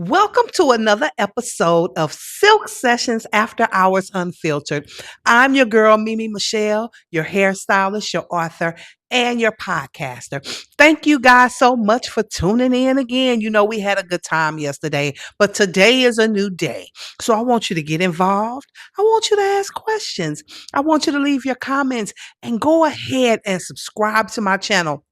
Welcome to another episode of Silk Sessions After Hours Unfiltered. I'm your girl, Mimi Michelle, your hairstylist, your author, and your podcaster. Thank you guys so much for tuning in again. You know, we had a good time yesterday, but today is a new day. So I want you to get involved. I want you to ask questions. I want you to leave your comments and go ahead and subscribe to my channel.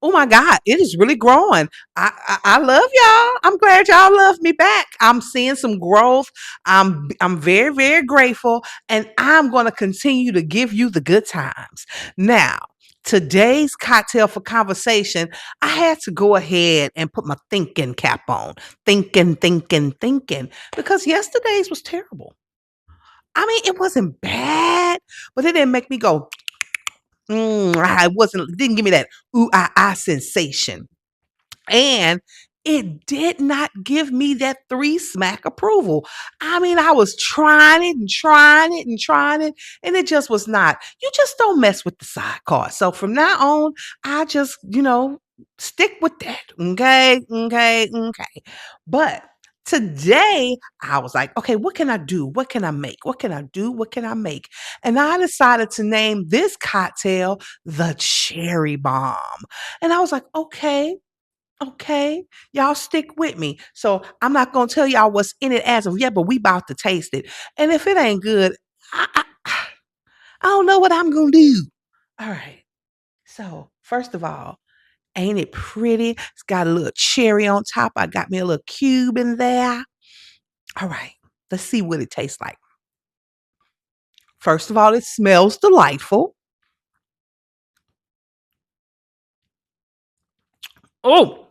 Oh my God, it is really growing. I love y'all. I'm glad y'all love me back. I'm seeing some growth. I'm very, very grateful. And I'm gonna continue to give you the good times. Now, today's cocktail for conversation, I had to go ahead and put my thinking cap on. Thinking. Because yesterday's was terrible. I mean, it wasn't bad, but it didn't make me go, I wasn't didn't give me that ooh sensation. And it did not give me that three smack approval. I mean, I was trying it, and it just was not. You just don't mess with the sidecar. So from now on, I just, stick with that. Okay. But today, I was like, okay, what can I do? What can I make? What can I do? What can I make? And I decided to name this cocktail the Cherry Bomb. And I was like, okay, y'all stick with me. So I'm not gonna tell y'all what's in it as of yet, but we about to taste it. And if it ain't good, I don't know what I'm gonna do. All right. So first of all, ain't it pretty? It's got a little cherry on top. I got me a little cube in there. All right, let's see what it tastes like. First of all, it smells delightful. Oh,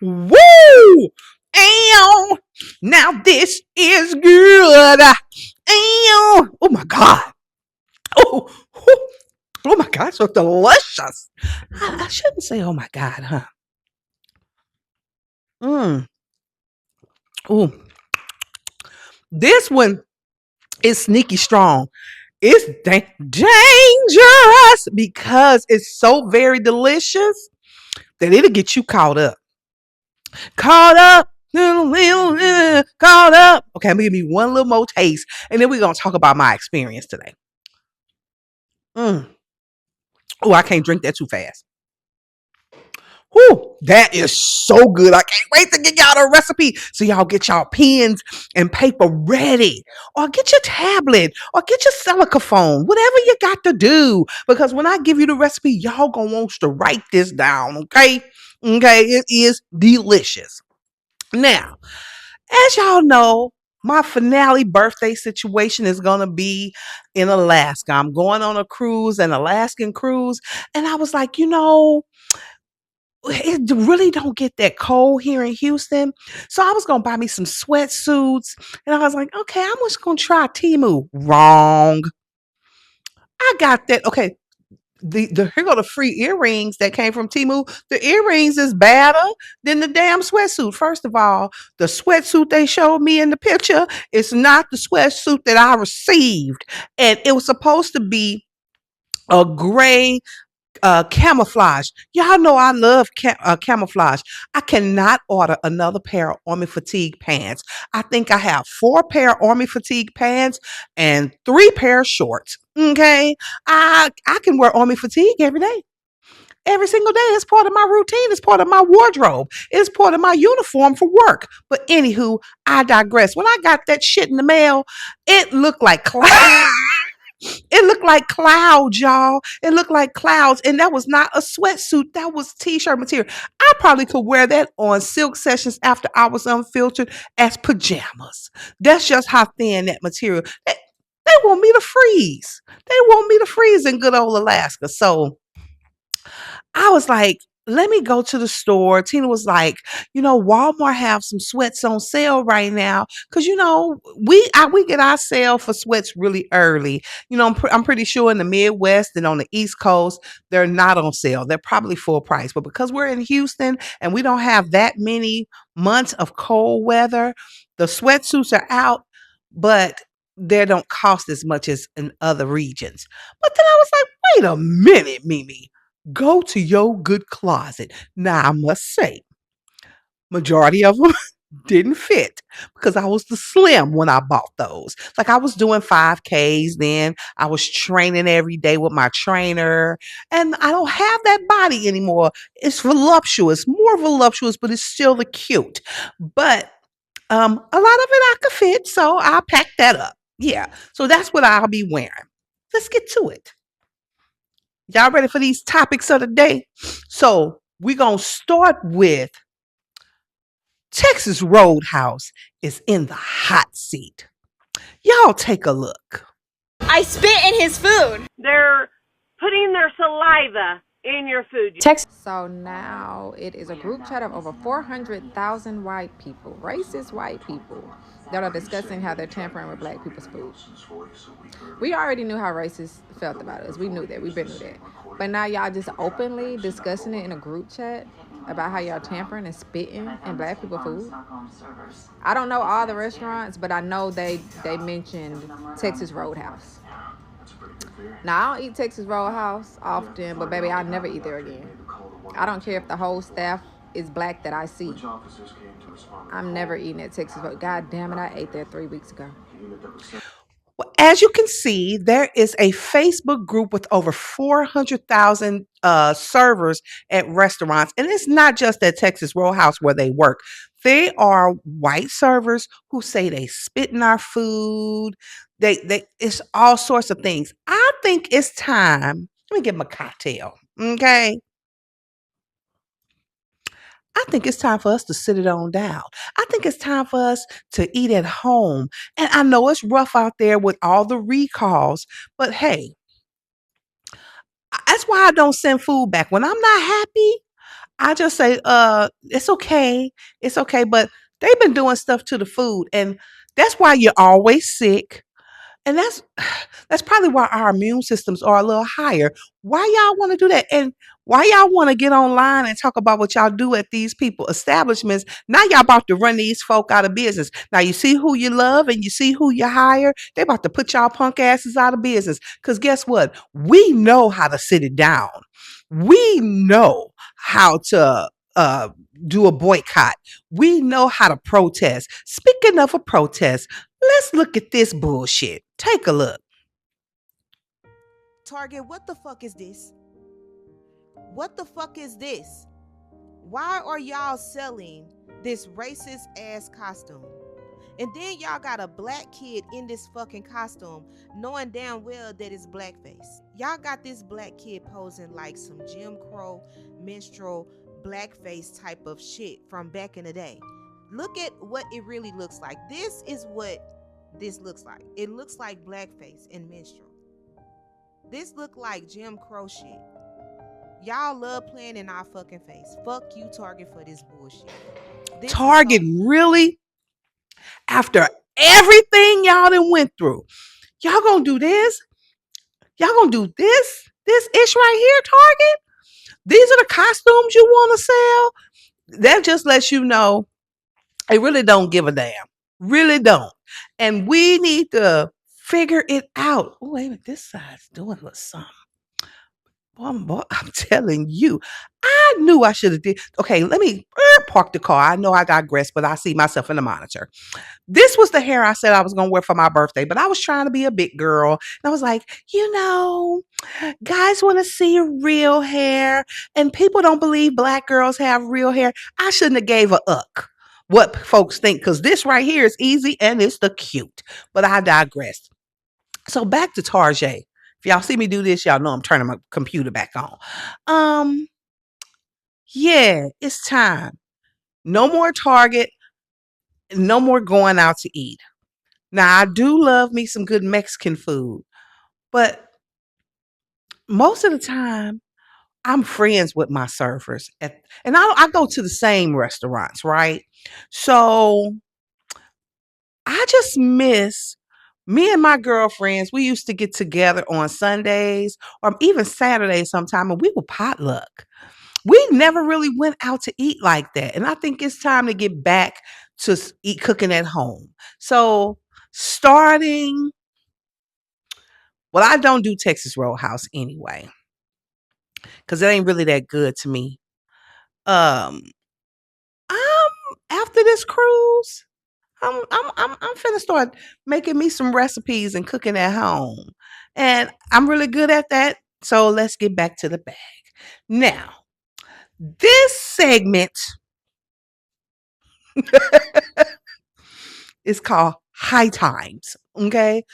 woo! Ow! Now this is good. Ow! Oh my God. Oh, oh, oh my God, so delicious. I shouldn't say oh my God, huh? Mm. Oh, this one is sneaky strong. It's dangerous because it's so very delicious that it'll get you caught up. Caught up. Caught up. Okay, I'm gonna give me one little more taste, and then we're gonna talk about my experience today. Mm. Oh, I can't drink that too fast. Whew, that is so good. I can't wait to get y'all the recipe so y'all get y'all pens and paper ready. Or get your tablet or get your Celica phone, whatever you got to do. Because when I give you the recipe, y'all gonna want to write this down, okay? Okay, it is delicious. Now, as y'all know, my finale birthday situation is going to be in Alaska. I'm going on a cruise, an Alaskan cruise. And I was like, it really don't get that cold here in Houston. So I was gonna buy me some sweatsuits, and I was like, okay, I'm just gonna try Timu. Wrong. I got that. Okay, the here go the free earrings that came from Timu. The earrings is better than the damn sweatsuit. First of all, the sweatsuit they showed me in the picture is not the sweatsuit that I received, and it was supposed to be a gray camouflage. Y'all know I love camouflage. I cannot order another pair of army fatigue pants. I think I have 4 pair of army fatigue pants and 3 pair of shorts. Okay, I can wear army fatigue every day. Every single day. It's part of my routine. It's part of my wardrobe. It's part of my uniform for work. But anywho, I digress. When I got that shit in the mail, it looked like clouds. It looked like clouds, y'all. It looked like clouds. And that was not a sweatsuit. That was t-shirt material. I probably could wear that on Silk Sessions After Hours Unfiltered as pajamas. That's just how thin that material. They want me to freeze. They want me to freeze in good old Alaska. So I was like, let me go to the store. Tina was like, Walmart have some sweats on sale right now because we get our sale for sweats really early. I'm pretty sure in the Midwest and on the East Coast they're not on sale. They're probably full price, but because we're in Houston and we don't have that many months of cold weather, the sweatsuits are out, but they don't cost as much as in other regions. But then I was like, wait a minute, Mimi. Go to your good closet. Now, I must say, majority of them, didn't fit because I was the slim when I bought those. Like I was doing 5Ks then. I was training every day with my trainer, and I don't have that body anymore. It's voluptuous, more voluptuous, but it's still the cute. But a lot of it I could fit, so I'll pack that up. Yeah. So that's what I'll be wearing. Let's get to it. Y'all ready for these topics of the day? So we're gonna start with Texas Roadhouse is in the hot seat. Y'all take a look. I spit in his food. They're putting their saliva in your food. So now it is a group chat of over 400,000 white people, racist white people, that are discussing how they're tampering with black people's food. We already knew how racist felt about us. We knew that. We've been through that. But now y'all just openly discussing it in a group chat about how y'all tampering and spitting in black people's food. I don't know all the restaurants, but I know they mentioned Texas Roadhouse. Now, I don't eat Texas Roadhouse often, but baby, I'll never eat there again. I don't care if the whole staff is black that I see. I'm never eating at Texas Roadhouse. God damn it, I ate there 3 weeks ago. Well, as you can see, there is a Facebook group with over 400,000 servers at restaurants. And it's not just at Texas Roadhouse where they work. They are white servers who say they spit in our food. It's all sorts of things. I think it's time. Let me get my cocktail. Okay. I think it's time for us to sit it on down. I think it's time for us to eat at home. And I know it's rough out there with all the recalls, but hey, that's why I don't send food back. When I'm not happy, I just say, it's okay. It's okay. But they've been doing stuff to the food. And that's why you're always sick. And that's probably why our immune systems are a little higher. Why y'all want to do that? And why y'all want to get online and talk about what y'all do at these people establishments? Now y'all about to run these folk out of business. Now you see who you love and you see who you hire. They about to put y'all punk asses out of business. Because guess what? We know how to sit it down. We know how to do a boycott. We know how to protest. Speaking of a protest, let's look at this bullshit. Take a look. Target, what the fuck is this? What the fuck is this? Why are y'all selling this racist ass costume? And then y'all got a black kid in this fucking costume, knowing damn well that it's blackface. Y'all got this black kid posing like some Jim Crow, minstrel, blackface type of shit from back in the day. Look at what it really looks like. This is what this looks like. It looks like blackface and minstrel. This look like Jim Crow shit. Y'all love playing in our fucking face. Fuck you, Target, for this bullshit. Target, really? After everything y'all done went through, y'all gonna do this? Y'all gonna do this? This ish right here, Target? These are the costumes you want to sell? That just lets you know they really don't give a damn. Really don't. And we need to figure it out. Oh, wait a minute. This side's doing a little something. Boy, I'm telling you, I knew I should have did. Okay, let me park the car. I know I digress, but I see myself in the monitor. This was the hair I said I was going to wear for my birthday, but I was trying to be a big girl. And I was like, guys want to see your real hair, and people don't believe black girls have real hair. I shouldn't have gave a uck what folks think, because this right here is easy and it's the cute. But I digress. So back to Tarjay. If y'all see me do this, y'all know I'm turning my computer back on. Yeah, it's time. No more Target. No more going out to eat. Now, I do love me some good Mexican food, but most of the time, I'm friends with my servers. And I go to the same restaurants, right? So I just miss me and my girlfriends. We used to get together on Sundays or even Saturdays sometime, and we would potluck. We never really went out to eat like that. And I think it's time to get back to eat cooking at home. So I don't do Texas Roadhouse anyway, because it ain't really that good to me. Um, after this cruise, I'm finna start making me some recipes and cooking at home. And I'm really good at that. So let's get back to the bag. Now, this segment is called High Times. Okay?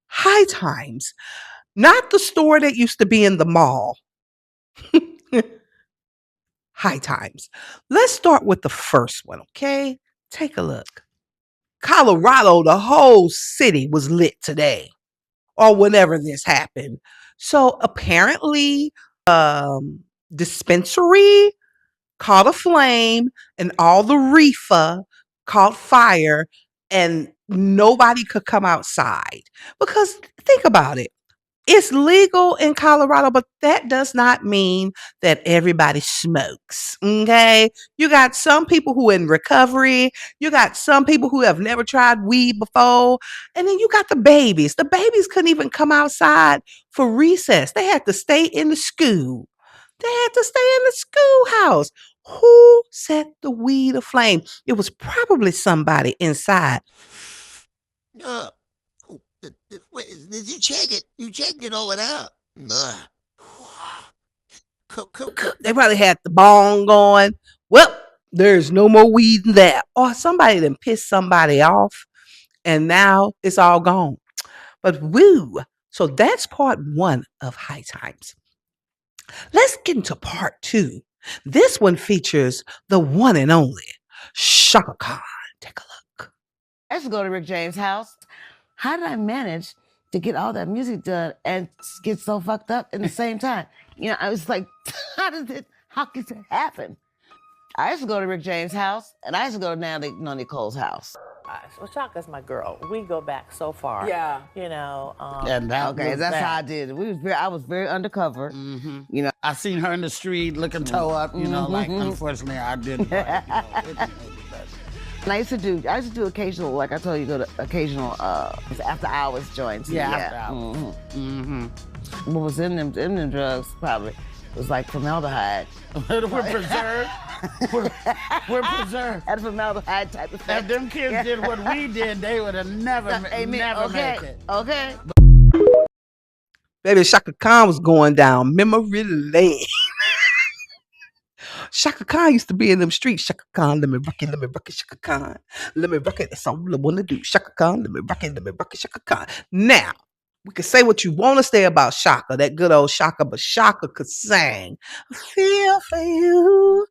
High Times. Not the store that used to be in the mall. High Times. Let's start with the first one, okay? Take a look. Colorado, the whole city was lit today, or whenever this happened. So apparently, dispensary caught a flame, and all the reefer caught fire, and nobody could come outside. Because think about it. It's legal in Colorado, but that does not mean that everybody smokes. Okay. You got some people who are in recovery. You got some people who have never tried weed before. And then you got the babies. The babies couldn't even come outside for recess. They had to stay in the school. They had to stay in the schoolhouse. Who set the weed aflame? It was probably somebody inside. Uh, did you check it? You checked it over there? They probably had the bong going. Well, there's no more weed in there. Or somebody done pissed somebody off, and now it's all gone. But woo. So that's part one of High Times. Let's get into part two. This one features the one and only Shaka Khan. Take a look. I used to go to Rick James' house. How did I manage to get all that music done and get so fucked up in the same time? You know, I was like, how could it happen? I used to go to Rick James' house, and I used to go to Nicole's house. Well, Shaka's my girl. We go back so far. Yeah. You know. And that's how I did it. I was very undercover. Mm-hmm. You know, I seen her in the street looking toe up. You know, like unfortunately I didn't. But, you know, it was the best. and I used to do occasional, like I told you, go to occasional after hours joints. Yeah, after hours. Mm-hmm. What was in them drugs probably was like formaldehyde. We're preserved. We're preserved. Had a formaldehyde type of thing. If them kids did what we did, they would have never make it. Okay. Baby, Shaka Khan was going down memory lane. Shaka Khan used to be in them streets. Shaka Khan, let me rock it, Shaka Khan. Let me rock it, that's all I want to do. Shaka Khan, let me rock it, Shaka Khan. Now, we can say what you want to say about Shaka, that good old Shaka, but Shaka could sing. I feel for you.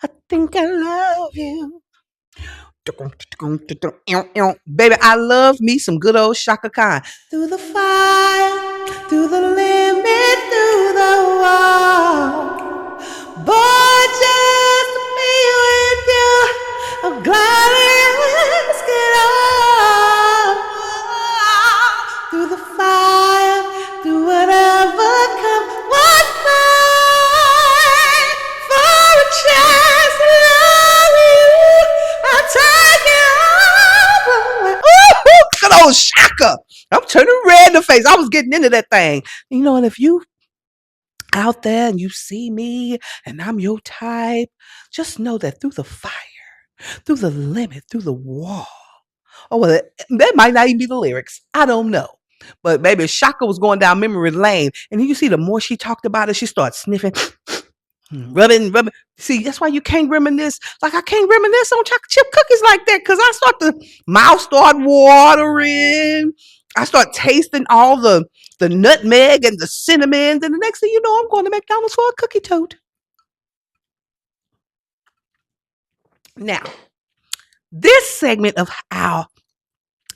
I think I love you. Baby, I love me some good old Shaka Khan. Through the fire, through the limit, through the wall. Boy, just to be with you, I'm glad I risk it all. Through the fire, through whatever comes, what fight for a chance to love you. I'll take it all. Ooh, good old Shaka. I'm turning red in the face. I was getting into that thing. You know, and if you out there and you see me and I'm your type, just know that through the fire, through the limit, through the wall. Oh, well, that might not even be the lyrics. I don't know. But baby, Shaka was going down memory lane. And then you see the more she talked about it, she started sniffing, rubbing. See, that's why you can't reminisce. Like I can't reminisce on chocolate chip cookies like that because I start the mouth start watering. I start tasting all the nutmeg and the cinnamon. Then the next thing you know, I'm going to McDonald's for a cookie tote. Now, this segment of how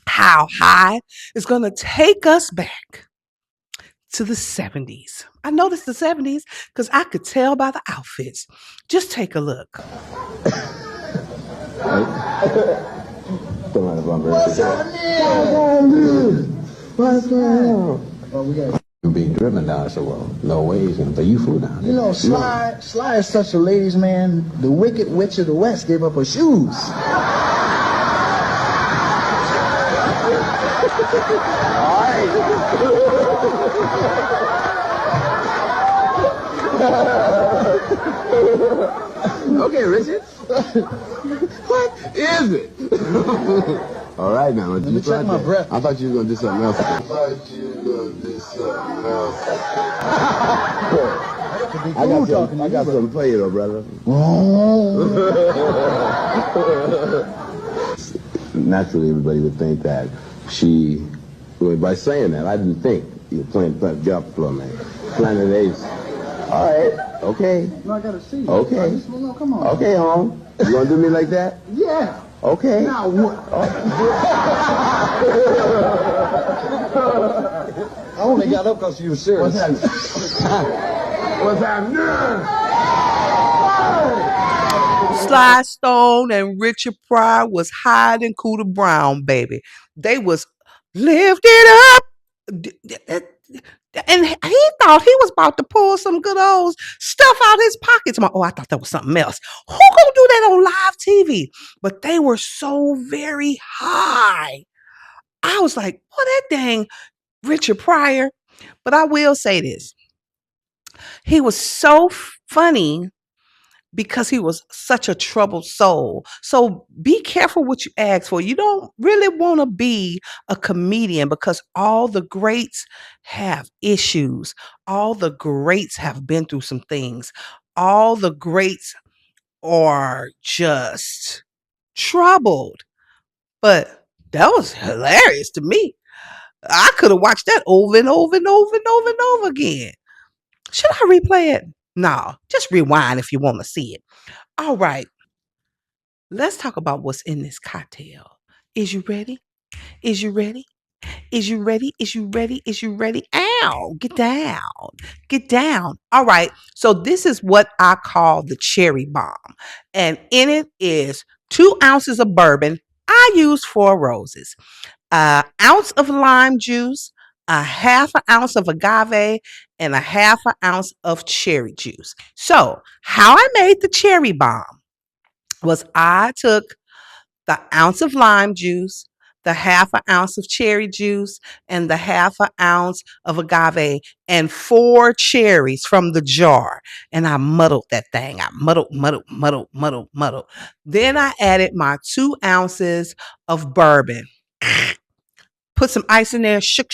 high is going to take us back to the 70s. I noticed the 70s because I could tell by the outfits. Just take a look. You're being driven down, so well, no way he's gonna pay you food down. You know, Sly is such a ladies' man. The Wicked Witch of the West gave up her shoes. Okay, Richard. What is it? All right, now. Let me check my breath. I thought you were going to do something else. I thought you were going to do something else. I got something for you, though, brother. Naturally, everybody would think that by saying that, I didn't think you were playing job floor, man. Planet Ace. All right. Okay. No, I gotta see. Okay. No, come on. Okay, home. You gonna do me like that? Yeah. Okay. Now what? I only got up because you were serious. What's happening? Sly Stone and Richard Pryor was hiding Cooter Brown, baby. They was lift it up. And he thought he was about to pull some good old stuff out his pockets. Oh, I thought that was something else. Who gonna do that on live TV? But they were so very high. I was like, what that dang Richard Pryor. But I will say this. He was so funny because he was such a troubled soul. So be careful what you ask for. You don't really want to be a comedian because all the greats have issues. All the greats have been through some things. All the greats are just troubled. But that was hilarious to me. I could have watched that over and over and over and over and over again. Should I replay it? No, just rewind if you want to see it. All right. Let's talk about what's in this cocktail. Is you ready? Is you ready? Is you ready? Is you ready? Is you ready? Ow, get down. Get down. All right. So this is what I call the cherry bomb. And in it is 2 ounces of bourbon. I use Four Roses. An ounce of lime juice, a half an ounce of agave, and a half an ounce of cherry juice. So how I made the cherry bomb was I took the ounce of lime juice, the half an ounce of cherry juice, and the half an ounce of agave, and 4 cherries from the jar. And I muddled that thing. I muddled. Then I added my 2 ounces of bourbon. Put some ice in there, shook.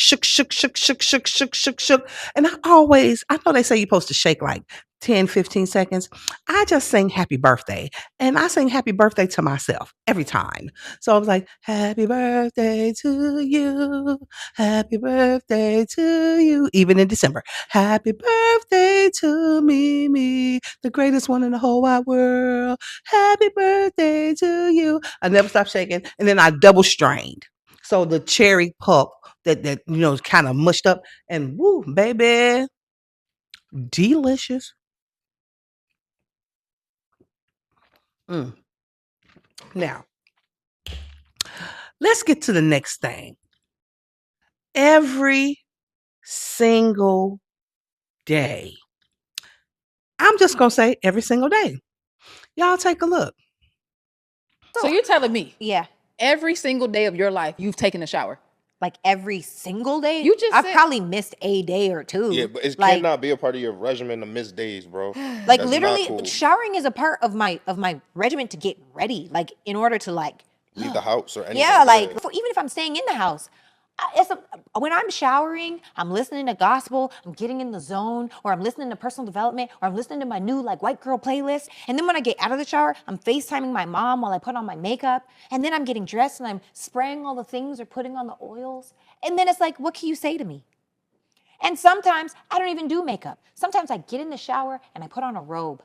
And I know they say you're supposed to shake like 10, 15 seconds. I just sing happy birthday. And I sing happy birthday to myself every time. So I was like, happy birthday to you. Happy birthday to you. Even in December. Happy birthday to me, the greatest one in the whole wide world. Happy birthday to you. I never stopped shaking. And then I double strained. So the cherry pulp that is kind of mushed up and woo, baby, delicious. Now, let's get to the next thing. Every single day. I'm just going to say every single day. Y'all take a look. So you're telling me, Yeah. every single day of your life, you've taken a shower? Like every single day? You just I've said- probably missed a day or two. Yeah, but it like, cannot be a part of your regimen to miss days, bro. Like That's literally, not cool. showering is a part of my regimen to get ready. Like in order to like Leave the house or anything. yeah, like even if I'm staying in the house, when I'm showering, I'm listening to gospel, I'm getting in the zone, or I'm listening to personal development, or I'm listening to my new like white girl playlist. And then when I get out of the shower, I'm FaceTiming my mom while I put on my makeup. And then I'm getting dressed and I'm spraying all the things or putting on the oils. And then it's like, what can you say to me? And sometimes I don't even do makeup. Sometimes I get in the shower and I put on a robe.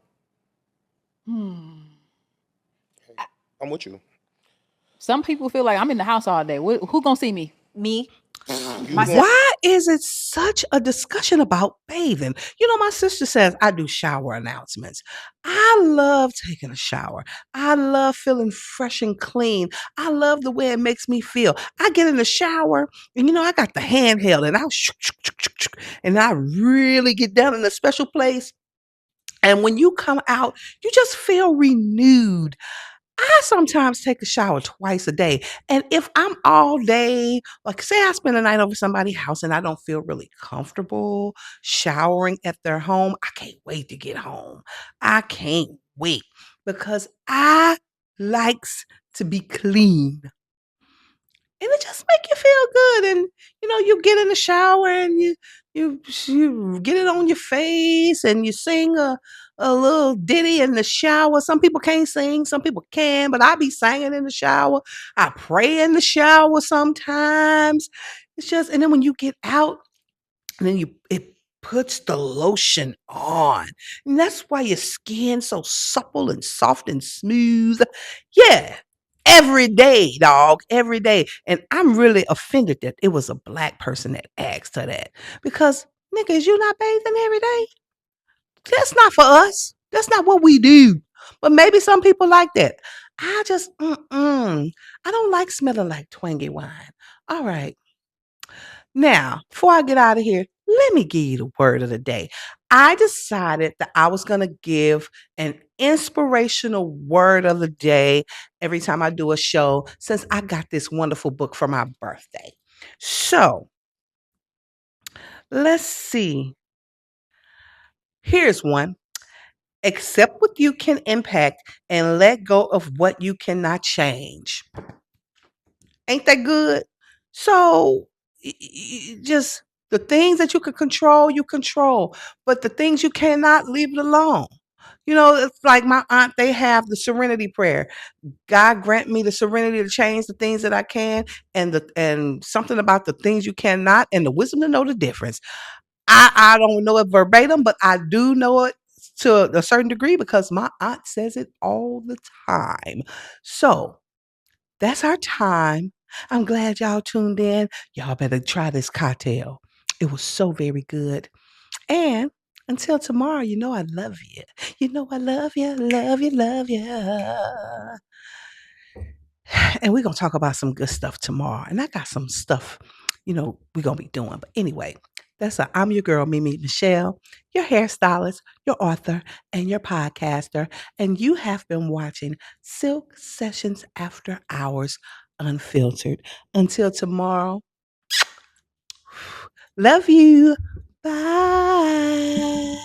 I'm with you. Some people feel like I'm in the house all day. Who gonna see me? Me. Why is it such a discussion about bathing? My sister says I do shower announcements. I love taking a shower. I love feeling fresh and clean. I love the way it makes me feel. I get in the shower and I got the handheld and I really get down in a special place. And when you come out, you just feel renewed. I sometimes take a shower twice a day. And if I'm all day, like say I spend the night over somebody's house and I don't feel really comfortable showering at their home, I can't wait to get home. I can't wait because I likes to be clean. And it just make you feel good. And you get in the shower and you get it on your face and you sing a little ditty in the shower. Some people can't sing, some people can, but I be singing in the shower. I pray in the shower sometimes. It's just, and then when you get out, and then it puts the lotion on. And that's why your skin's so supple and soft and smooth. Yeah. Every day, dog, every day. And I'm really offended that it was a black person that asked her that. Because, nigga, is you not bathing every day? That's not for us. That's not what we do. But maybe some people like that. I just, I don't like smelling like twangy wine. All right. Now, before I get out of here, let me give you the word of the day. I decided that I was going to give an inspirational word of the day every time I do a show since I got this wonderful book for my birthday. So, let's see. Here's one. Accept what you can impact and let go of what you cannot change. Ain't that good? So just the things that you can control, you control. But the things you cannot, leave it alone. It's like my aunt, they have the serenity prayer. God grant me the serenity to change the things that I can and something about the things you cannot and the wisdom to know the difference. I don't know it verbatim, but I do know it to a certain degree because my aunt says it all the time. So that's our time. I'm glad y'all tuned in. Y'all better try this cocktail. It was so very good. And until tomorrow, I love you. I love you, love you, love you. And we're going to talk about some good stuff tomorrow. And I got some stuff, we're going to be doing. But anyway, I'm your girl, Mimi Michelle, your hairstylist, your author, and your podcaster. And you have been watching Silk Sessions After Hours Unfiltered. Until tomorrow, love you. Bye.